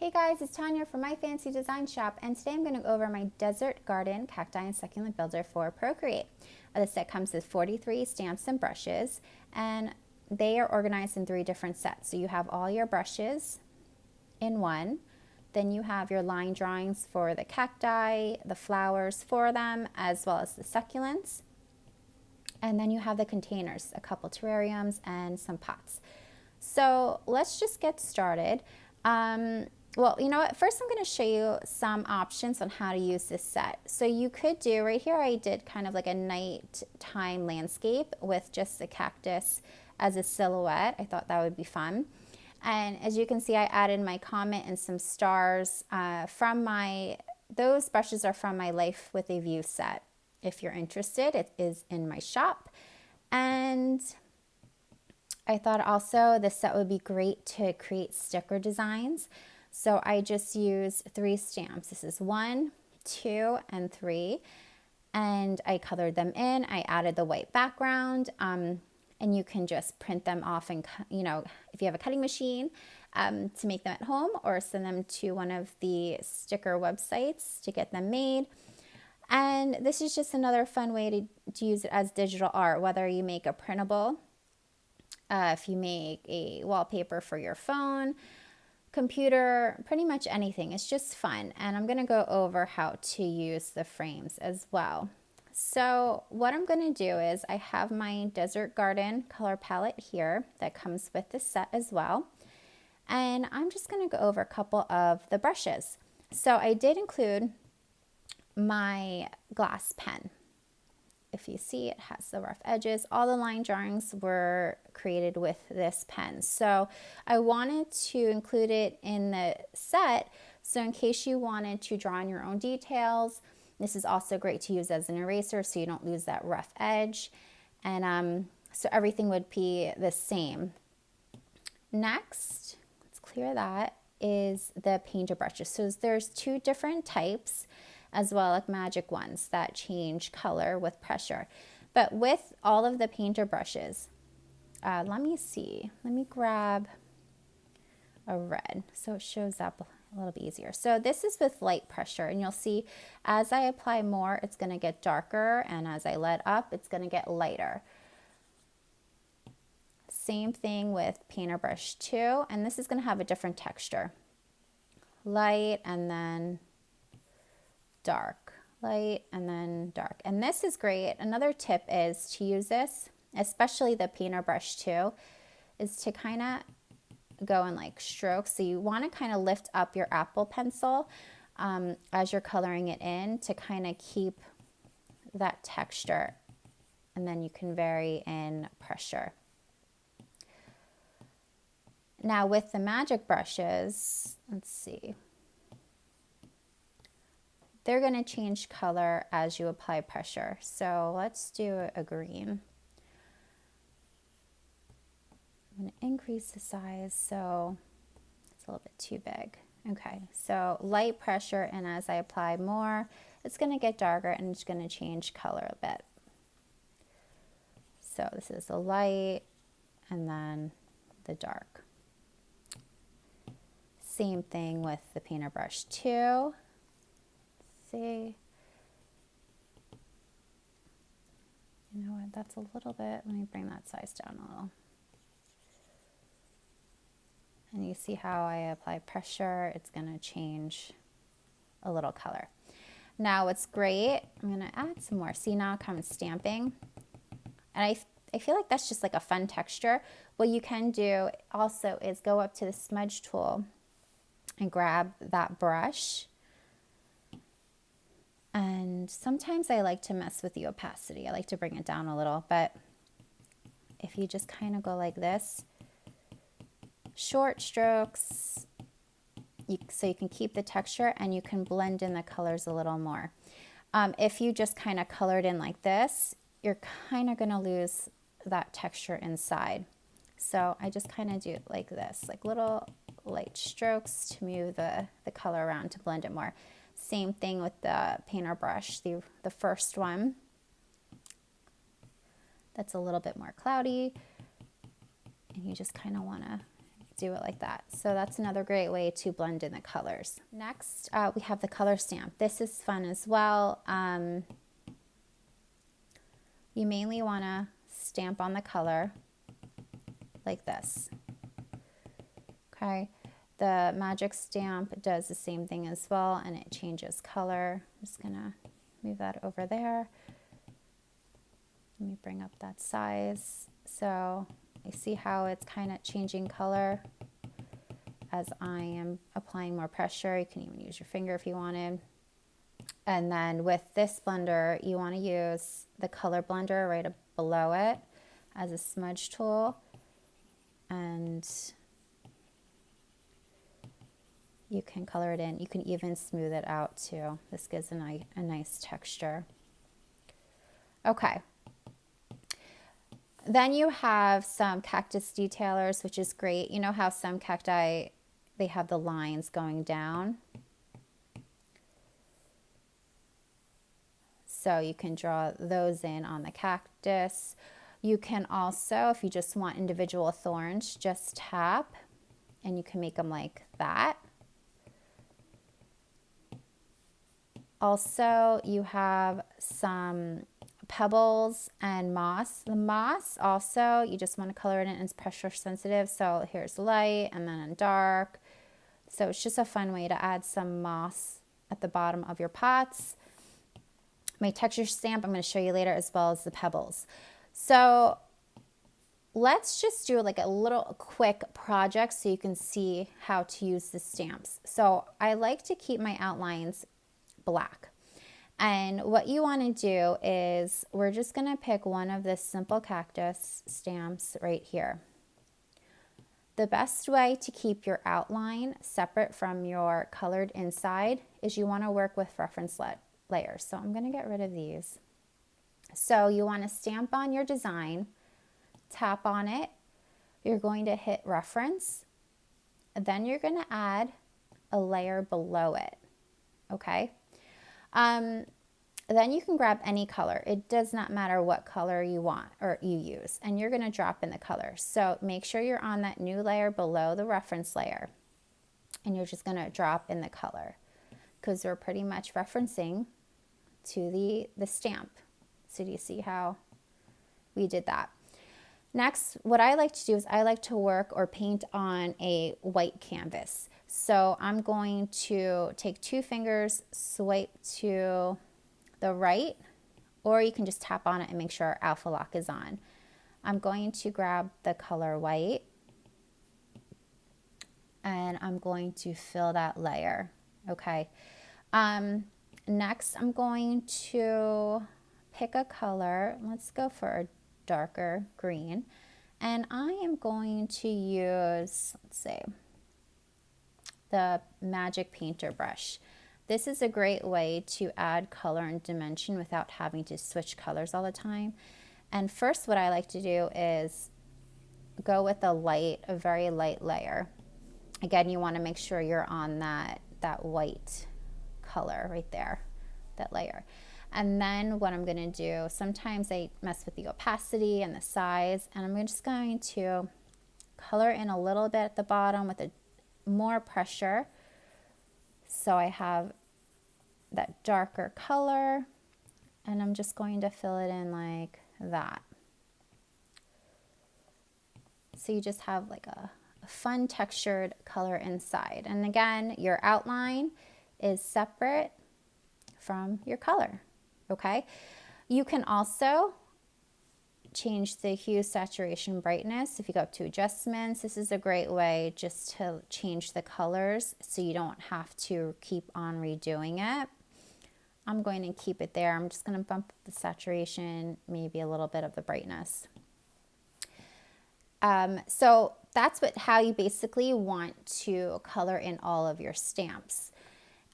Hey guys, it's Tanya from My Fancy Design Shop, and today I'm going to go over my Desert Garden Cacti and Succulent Builder for Procreate. The set comes with 43 stamps and brushes, and they are organized in 3 different sets. So you have all your brushes in one, then you have your line drawings for the cacti, the flowers for them, as well as the succulents, and then you have the containers, a couple terrariums and some pots. So let's just get started. Well, you know what? First, I'm going to show you some options on how to use this set. So you could do, right here, I did kind of like a nighttime landscape with just the cactus as a silhouette. I thought that would be fun. And as you can see, I added my comet and some stars those brushes are from my Life with a View set. If you're interested, it is in my shop. And I thought also this set would be great to create sticker designs. So I just used 3 stamps. This is 1, 2, and 3. And I colored them in. I added the white background. And you can just print them off and, if you have a cutting machine, to make them at home, or send them to one of the sticker websites to get them made. And this is just another fun way to use it as digital art, whether you make a printable, if you make a wallpaper for your phone, computer, pretty much anything. It's just fun. And I'm going to go over how to use the frames as well. So what I'm going to do is I have my Desert Garden color palette here that comes with the set as well. And I'm just going to go over a couple of the brushes. So I did include my glass pen. If you see, it has the rough edges. All the line drawings were created with this pen. So I wanted to include it in the set. So in case you wanted to draw in your own details, this is also great to use as an eraser so you don't lose that rough edge. And so everything would be the same. Next, let's clear that, is the painter brushes. So there's 2 different types, as well like magic ones that change color with pressure. But with all of the painter brushes, let me grab a red so it shows up a little bit easier. So this is with light pressure, and you'll see as I apply more, it's going to get darker, and as I let up, it's going to get lighter. Same thing with painter brush 2, and this is going to have a different texture. Light and then dark, light and then dark. And this is great. Another tip is to use this, especially the painter brush 2, is to kind of go in like strokes. So you want to kind of lift up your Apple pencil as you're coloring it in to kind of keep that texture, and then you can vary in pressure. Now with the magic brushes, let's see, they're going to change color as you apply pressure. So let's do a green. I'm going to increase the size so it's a little bit too big. Okay, so light pressure, and as I apply more, it's going to get darker and it's going to change color a bit. So this is the light and then the dark. Same thing with the painter brush 2. Let's see. You know what, that's a little bit, let me bring that size down a little. And you see how I apply pressure, it's going to change a little color. Now what's great, I'm going to add some more. See, now it comes stamping. And I feel like that's just like a fun texture. What you can do also is go up to the smudge tool and grab that brush. And sometimes I like to mess with the opacity. I like to bring it down a little, but if you just kind of go like this, short strokes, so you can keep the texture and you can blend in the colors a little more. If you just kind of colored in like this, you're kind of going to lose that texture inside. So I just kind of do it like this, like little light strokes to move the color around to blend it more. Same thing with the painter brush, the first one. That's a little bit more cloudy. And you just kind of want to do it like that. So that's another great way to blend in the colors. Next, we have the color stamp. This is fun as well. You mainly want to stamp on the color like this. Okay, the magic stamp does the same thing as well, and it changes color. I'm just gonna move that over there. Let me bring up that size. So you see how it's kind of changing color as I am applying more pressure. You can even use your finger if you wanted. And then with this blender, you want to use the color blender right below it as a smudge tool. And you can color it in. You can even smooth it out too. This gives a nice texture. Okay. Then you have some cactus detailers, which is great. You know how some cacti, they have the lines going down. So you can draw those in on the cactus. You can also, if you just want individual thorns, just tap and you can make them like that. Also, you have some pebbles and moss. The moss also, you just want to color it in. It's pressure sensitive. So here's light and then dark. So it's just a fun way to add some moss at the bottom of your pots. My texture stamp I'm going to show you later, as well as the pebbles. So let's just do like a little quick project so you can see how to use the stamps. So I like to keep my outlines black. And what you want to do is we're just going to pick one of the simple cactus stamps right here. The best way to keep your outline separate from your colored inside is you want to work with reference layers. So I'm going to get rid of these. So you want to stamp on your design, tap on it. You're going to hit reference. Then you're going to add a layer below it. Okay. Then you can grab any color. It does not matter what color you want or you use, and you're going to drop in the color. So make sure you're on that new layer below the reference layer, and you're just going to drop in the color because we're pretty much referencing to the stamp. So do you see how we did that? Next, what I like to do is I like to work or paint on a white canvas. So I'm going to take two fingers, swipe to the right, or you can just tap on it and make sure alpha lock is on. I'm going to grab the color white and I'm going to fill that layer. Okay. Next, I'm going to pick a color. Let's go for a darker green. And I am going to use, let's say, the Magic Painter brush. This is a great way to add color and dimension without having to switch colors all the time. And first, what I like to do is go with a very light layer. Again, you want to make sure you're on that white color right there, that layer. And then what I'm going to do, sometimes I mess with the opacity and the size, and I'm just going to color in a little bit at the bottom with more pressure. So I have that darker color, and I'm just going to fill it in like that. So you just have like a fun textured color inside. And again, your outline is separate from your color. Okay, you can also change the hue, saturation, brightness. If you go up to adjustments, this is a great way just to change the colors so you don't have to keep on redoing it. I'm going to keep it there. I'm just going to bump the saturation, maybe a little bit of the brightness. So that's how you basically want to color in all of your stamps.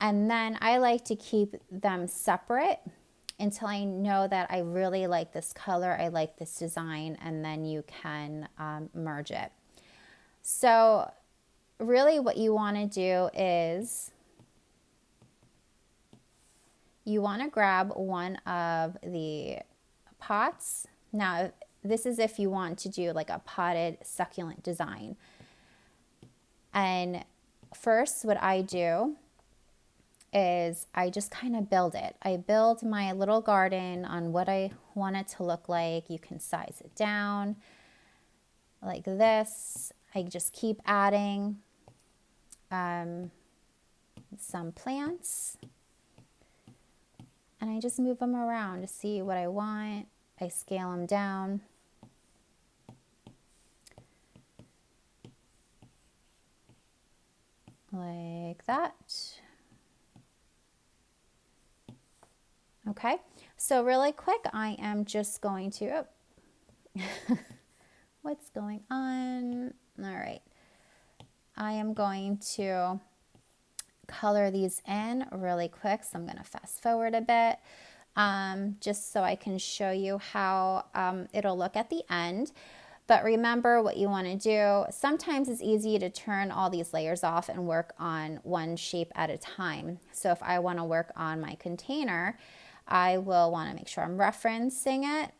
And then I like to keep them separate until I know that I really like this color, I like this design, and then you can merge it. So really what you want to do is you want to grab one of the pots. Now, this is if you want to do like a potted succulent design. And first, what I do is I just kind of build it. I build my little garden on what I want it to look like. You can size it down like this. I just keep adding some plants, and I just move them around to see what I want. I scale them down. Like that. Okay, so really quick, I am just going to, what's going on? All right, I am going to color these in really quick, so I'm going to fast forward a bit, just so I can show you how it'll look at the end. But remember what you want to do. Sometimes it's easy to turn all these layers off and work on one shape at a time. So if I want to work on my container, I will want to make sure I'm referencing it,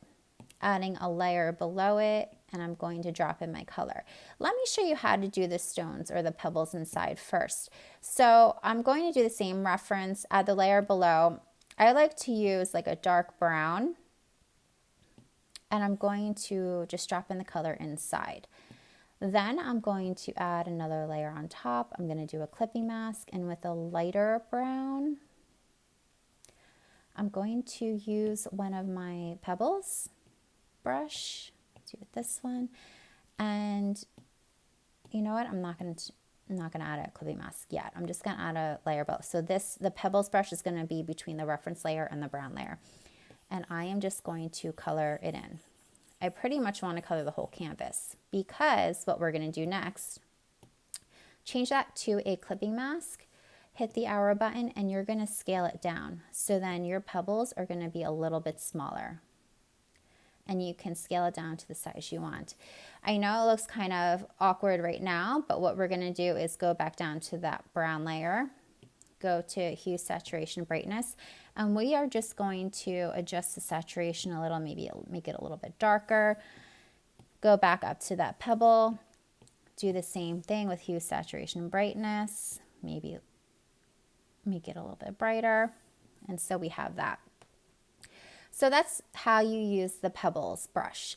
adding a layer below it, and I'm going to drop in my color. Let me show you how to do the stones or the pebbles inside first. So I'm going to do the same reference, add the layer below. I like to use like a dark brown, and I'm going to just drop in the color inside. Then I'm going to add another layer on top. I'm going to do a clipping mask, and with a lighter brown, I'm going to use one of my pebbles brush, do it this one, and you know what, I'm not going to add a clipping mask yet. I'm just going to add a layer below. So the pebbles brush is going to be between the reference layer and the brown layer. And I am just going to color it in. I pretty much want to color the whole canvas, because what we're going to do next, change that to a clipping mask, hit the arrow button, and you're going to scale it down. So then your pebbles are going to be a little bit smaller, and you can scale it down to the size you want. I know it looks kind of awkward right now, but what we're going to do is go back down to that brown layer, go to hue, saturation, brightness, and we are just going to adjust the saturation a little, maybe make it a little bit darker. Go back up to that pebble, do the same thing with hue, saturation, brightness, maybe make it a little bit brighter, and so we have that. So that's how you use the pebbles brush.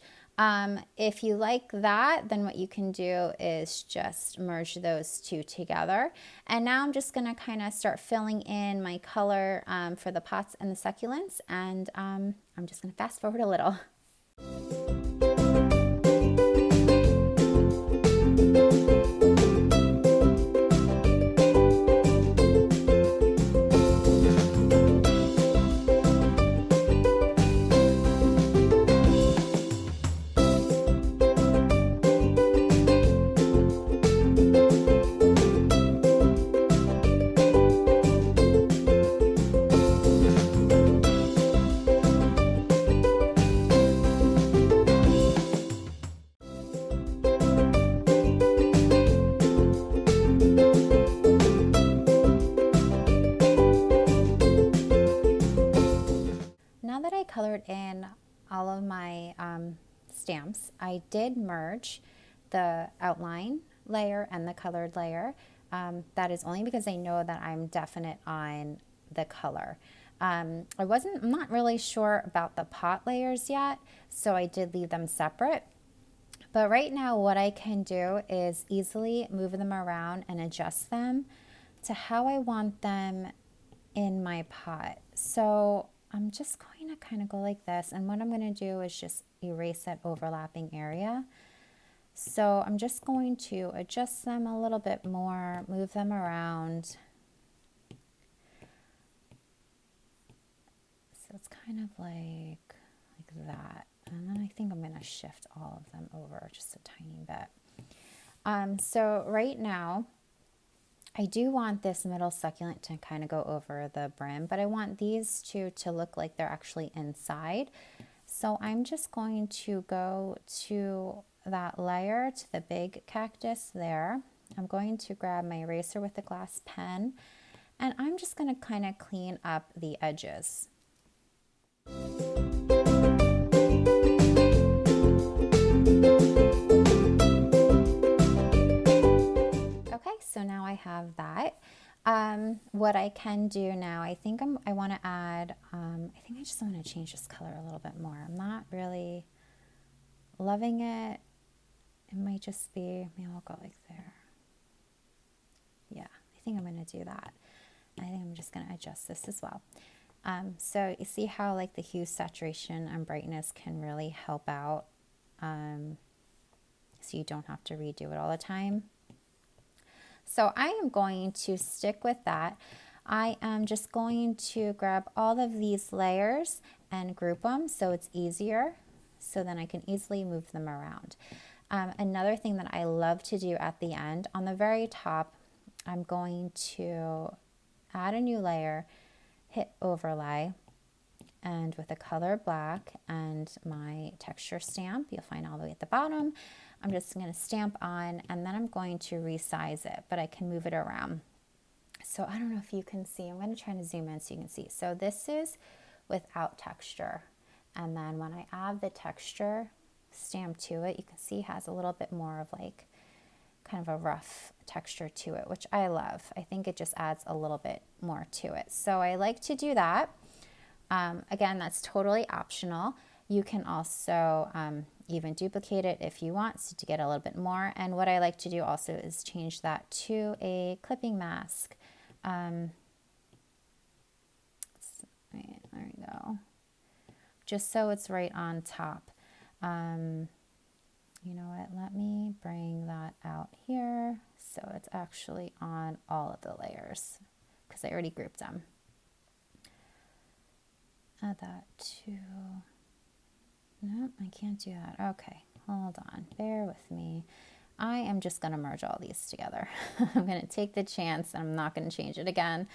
If you like that, then what you can do is just merge those two together. And now I'm just going to kind of start filling in my color for the pots and the succulents. And I'm just going to fast forward a little. Colored in all of my stamps, I did merge the outline layer and the colored layer. That is only because I know that I'm definite on the color. I'm not really sure about the pot layers yet, so I did leave them separate. But right now what I can do is easily move them around and adjust them to how I want them in my pot. So I'm just going to kind of go like this, and what I'm going to do is just erase that overlapping area. So I'm just going to adjust them a little bit more, move them around. So it's kind of like that. And then I think I'm going to shift all of them over just a tiny bit. So right now, I do want this middle succulent to kind of go over the brim, but I want these two to look like they're actually inside. So I'm just going to go to that layer, to the big cactus there. I'm going to grab my eraser with the glass pen, and I'm just going to kind of clean up the edges. Okay, I have that. What I can do now, I think I want to add, I think I just want to change this color a little bit more. I'm not really loving it. It might just be, maybe I'll go like there. Yeah, I think I'm going to do that. I think I'm just going to adjust this as well. So you see how like the hue, saturation, and brightness can really help out, so you don't have to redo it all the time. So I am going to stick with that. I am just going to grab all of these layers and group them so it's easier, so then I can easily move them around. Another thing that I love to do at the end, on the very top, I'm going to add a new layer, hit overlay, and with the color black and my texture stamp, you'll find all the way at the bottom, I'm just going to stamp on, and then I'm going to resize it, but I can move it around. So I don't know if you can see, I'm going to try to zoom in so you can see. So this is without texture. And then when I add the texture stamp to it, you can see it has a little bit more of like kind of a rough texture to it, which I love. I think it just adds a little bit more to it. So I like to do that. Again, that's totally optional. You can also even duplicate it if you want, so to get a little bit more. And what I like to do also is change that to a clipping mask. There we go. Just so it's right on top. You know what, let me bring that out here so it's actually on all of the layers because I already grouped them. Add that to, no, I can't do that. Okay, hold on, bear with me. I am just going to merge all these together. I'm going to take the chance and I'm not going to change it again.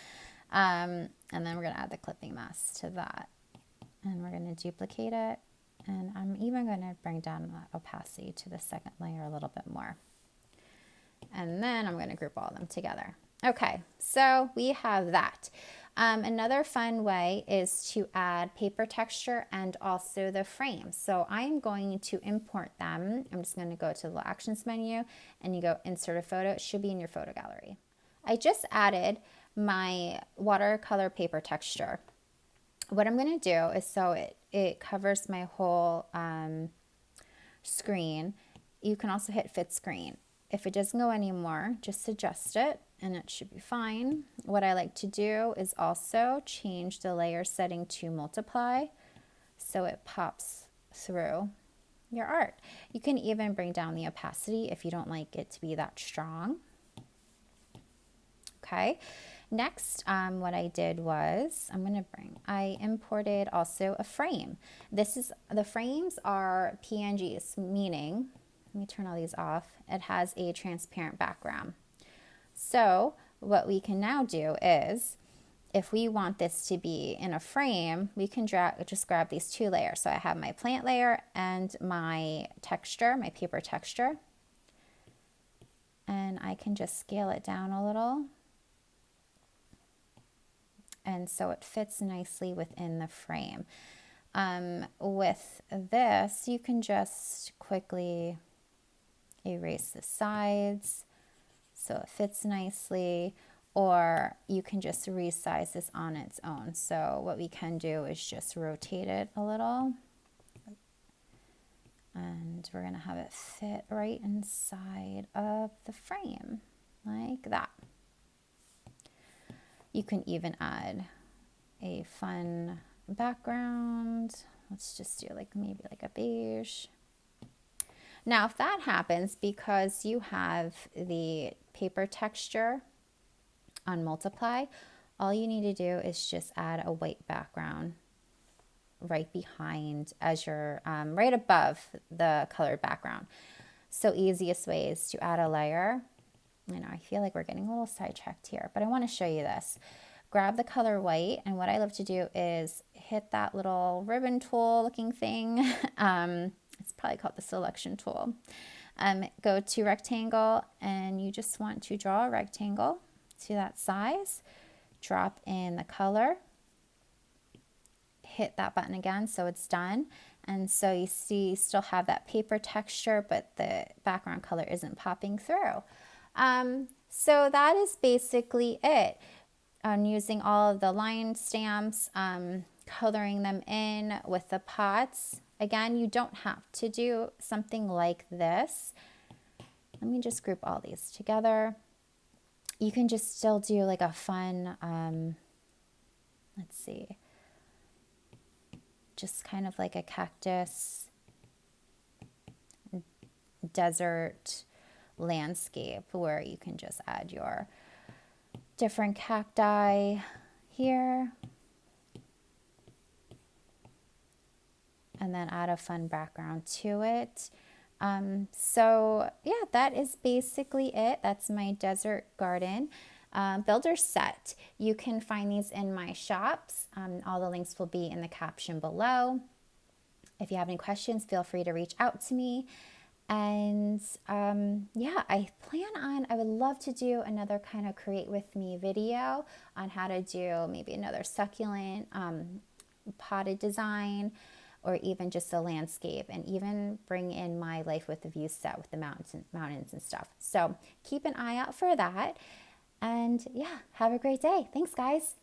And then we're going to add the clipping mask to that. And we're going to duplicate it. And I'm even going to bring down that opacity to the second layer a little bit more. And then I'm going to group all of them together. Okay, so we have that. Another fun way is to add paper texture and also the frame. So I'm going to import them. I'm just going to go to the actions menu and you go insert a photo. It should be in your photo gallery. I just added my watercolor paper texture. What I'm going to do is, so it covers my whole screen. You can also hit fit screen. If it doesn't go anymore, just adjust it and it should be fine. What I like to do is also change the layer setting to multiply so it pops through your art. You can even bring down the opacity if you don't like it to be that strong. Okay. Next, what I did was I imported also a frame. The frames are PNGs, meaning, let me turn all these off, it has a transparent background. So what we can now do is, if we want this to be in a frame, we can just grab these two layers. So I have my plant layer and my texture, my paper texture. And I can just scale it down a little. And so it fits nicely within the frame. With this, you can just quickly erase the sides so it fits nicely, or you can just resize this on its own. So what we can do is just rotate it a little, and we're going to have it fit right inside of the frame like that. You can even add a fun background. Let's just do maybe a beige. Now, if that happens, because you have the paper texture on multiply, all you need to do is just add a white background right behind, as your right above the colored background. So easiest way is to add a layer. I feel like we're getting a little sidetracked here, but I want to show you this. Grab the color white, and what I love to do is hit that little ribbon tool looking thing. It's probably called the selection tool. Go to rectangle, and you just want to draw a rectangle to that size. Drop in the color. Hit that button again so it's done. And so you see you still have that paper texture, but the background color isn't popping through. So that is basically it. I'm using all of the line stamps, coloring them in with the pots. Again, you don't have to do something like this. Let me just group all these together. You can just still do like a fun, let's see, just kind of like a cactus desert landscape where you can just add your different cacti here and then add a fun background to it. So yeah, that is basically it. That's my desert garden builder set. You can find these in my shops. All the links will be in the caption below. If you have any questions, feel free to reach out to me. And yeah, I would love to do another kind of create with me video on how to do maybe another succulent potted design, or even just a landscape, and even bring in my life with the view set with the mountains and stuff. So keep an eye out for that. And yeah, have a great day. Thanks, guys.